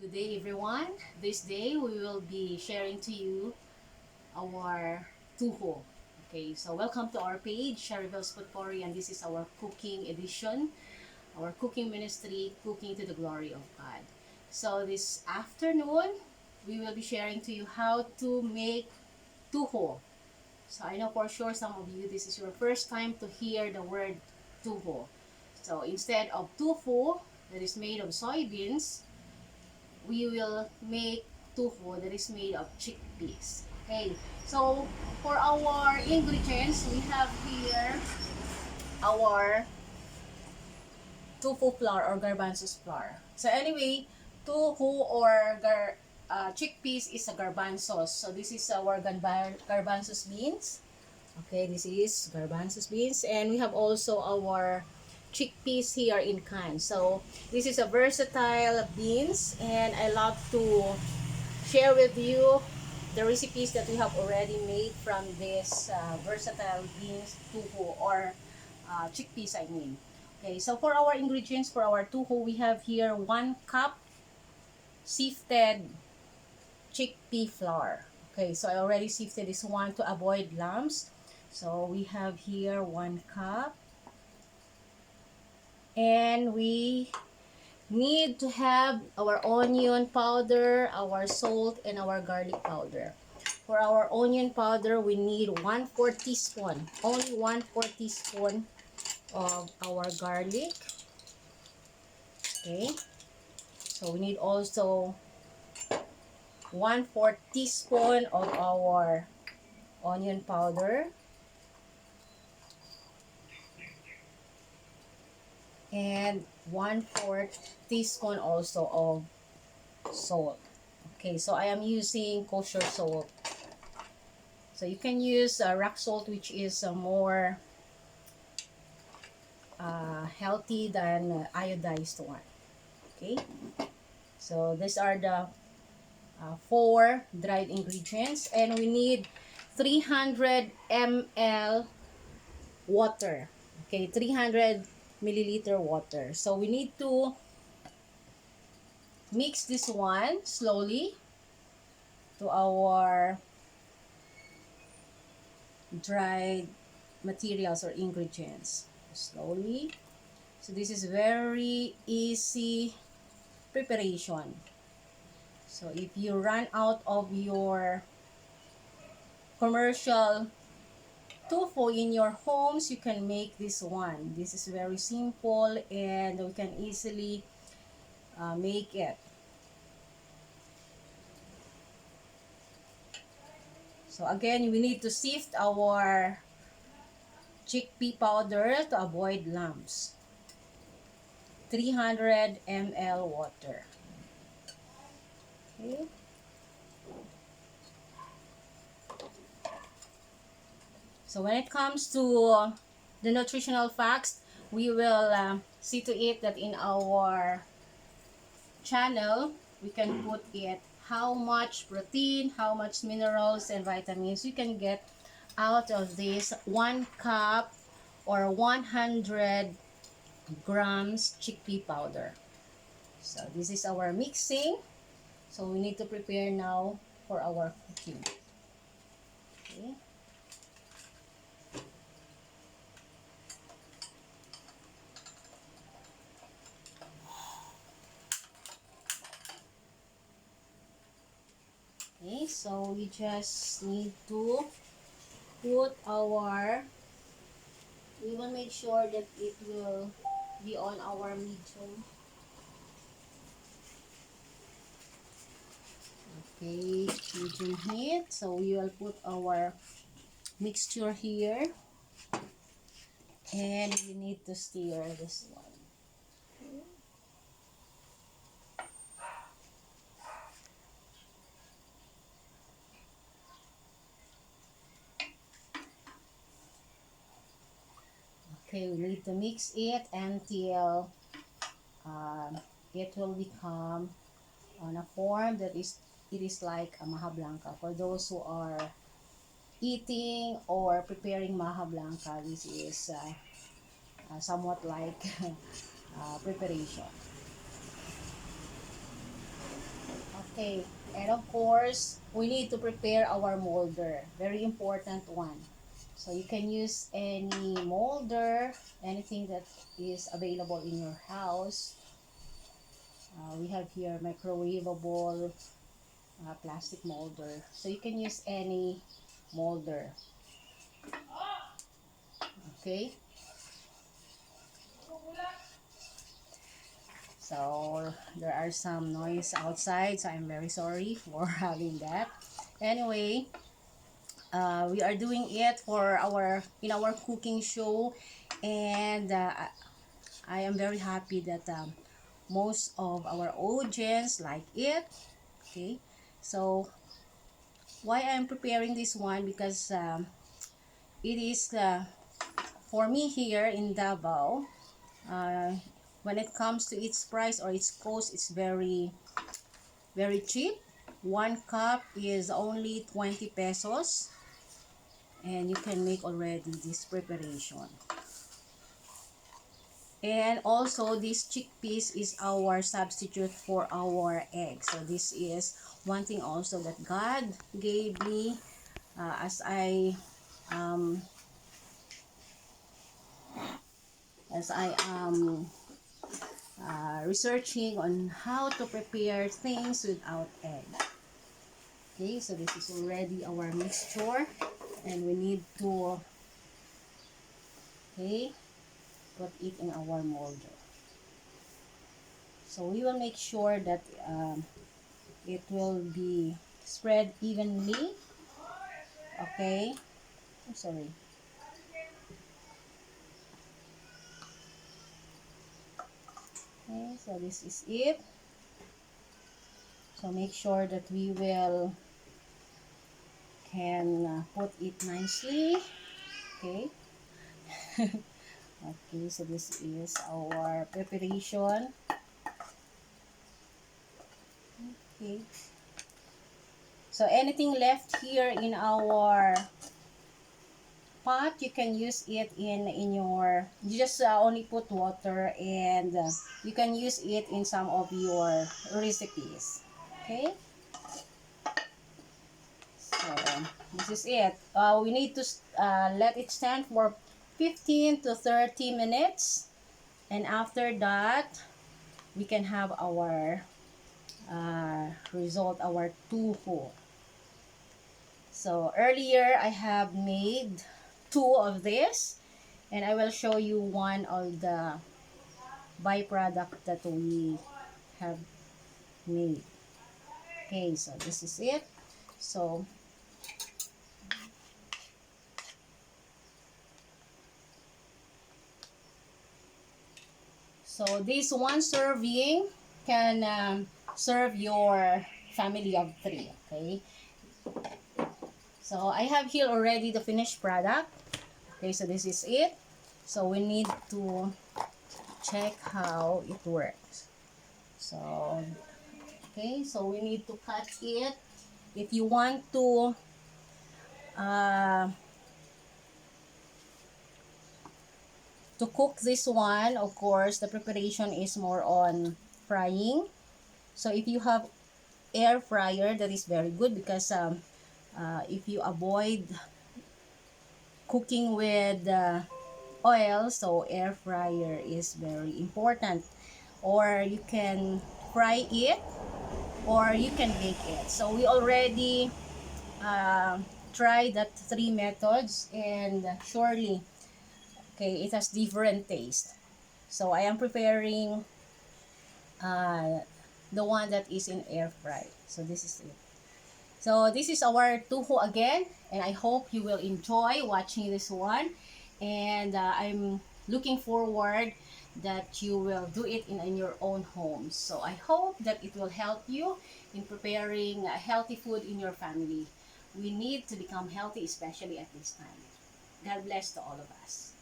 Good day everyone. This day we will be sharing to you our TOHU. Okay, so welcome to our page, Cherryville's Potpourri, and this is our cooking edition, our cooking ministry, cooking to the glory of God. So this afternoon, we will be sharing to you how to make TOHU. So I know for sure some of you, this is your first time to hear the word TOHU. So instead of tofu that is made of soybeans, we will make tofu that is made of chickpeas. Okay, so for our ingredients, we have here our tofu flour or garbanzos flour. So anyway, tofu or chickpeas is a garbanzos. So this is our garbanzos beans. Okay, this is garbanzos beans, and we have also our chickpeas here in cans. So this is a versatile beans, and I love to share with you the recipes that we have already made from this versatile beans tofu or chickpeas, I mean. Okay, so for our ingredients for our tofu, we have here 1 cup sifted chickpea flour. Okay, so I already sifted this one to avoid lumps. So we have here 1 cup. And we need to have our onion powder, our salt, and our garlic powder. For our onion powder, we need 1/4 teaspoon. Only 1/4 teaspoon of our garlic. Okay. So we need also 1/4 teaspoon of our onion powder. And 1/4 teaspoon also of salt. Okay, so I am using kosher salt. So you can use rock salt, which is more healthy than iodized one. Okay, so these are the 4 dried ingredients, and we need 300 ml water. Okay, 300 milliliter water. So we need to mix this one slowly to our dried materials or ingredients. Slowly. So this is very easy preparation. So if you run out of your commercial tofu in your homes, you can make this one. This is very simple and we can easily make it. So again, we need to sift our chickpea powder to avoid lumps. 300 ml water. Okay. So when it comes to the nutritional facts, we will see to it that in our channel, we can put it how much protein, how much minerals and vitamins you can get out of this 1 cup or 100 grams chickpea powder. So this is our mixing. So we need to prepare now for our cooking. Okay. Okay, so we just need to put our, we will make sure that it will be on our medium. Okay, medium heat. So we will put our mixture here. And we need to stir this one. Okay, we need to mix it until it will become on a form that it is like a maja blanca. For those who are eating or preparing maja blanca, this is somewhat like preparation. Okay, and of course, we need to prepare our molder. Very important one. So you can use any molder, anything that is available in your house. We have here microwavable plastic molder. So you can use any molder. Okay. So there are some noise outside, so I'm very sorry for having that. Anyway, we are doing it for our cooking show, and I am very happy that most of our audience like it. Okay, so why I'm preparing this one, because it is for me here in Davao. Uh, when it comes to its price or its cost, it's very cheap. One cup is only 20 pesos, and you can make already this preparation. And also, this chickpeas is our substitute for our egg. So this is one thing also that God gave me as um, I am researching on how to prepare things without egg. Okay, so this is already our mixture, and we need to put it in our molder. So we will make sure that it will be spread evenly. Okay, I'm sorry. Okay, so this is it. So make sure that we will can put it nicely. Okay. Okay, so this is our preparation. Okay. So anything left here in our pot, you can use it in your, you just only put water, and you can use it in some of your recipes. Okay, so this is it. We need to let it stand for 15 to 30 minutes, and after that we can have our result, our tohu. So earlier I have made 2 of this, and I will show you one of the byproduct that we have made. Okay, so this is it. So this one serving can serve your family of 3. Okay, so I have here already the finished product. Okay, so this is it. So we need to check how it works. So okay, so we need to cut it. If you want uh, to cook this one, of course, the preparation is more on frying. So if you have air fryer, that is very good, because if you avoid cooking with oil, so air fryer is very important. Or you can fry it, or you can bake it. So we already tried that 3 methods, and surely, okay, it has different taste. So I am preparing the one that is in air fry. So this is it. So this is our tohu again, and I hope you will enjoy watching this one. And I'm looking forward that you will do it in your own homes. So I hope that it will help you in preparing healthy food in your family. We need to become healthy, especially at this time. God bless to all of us.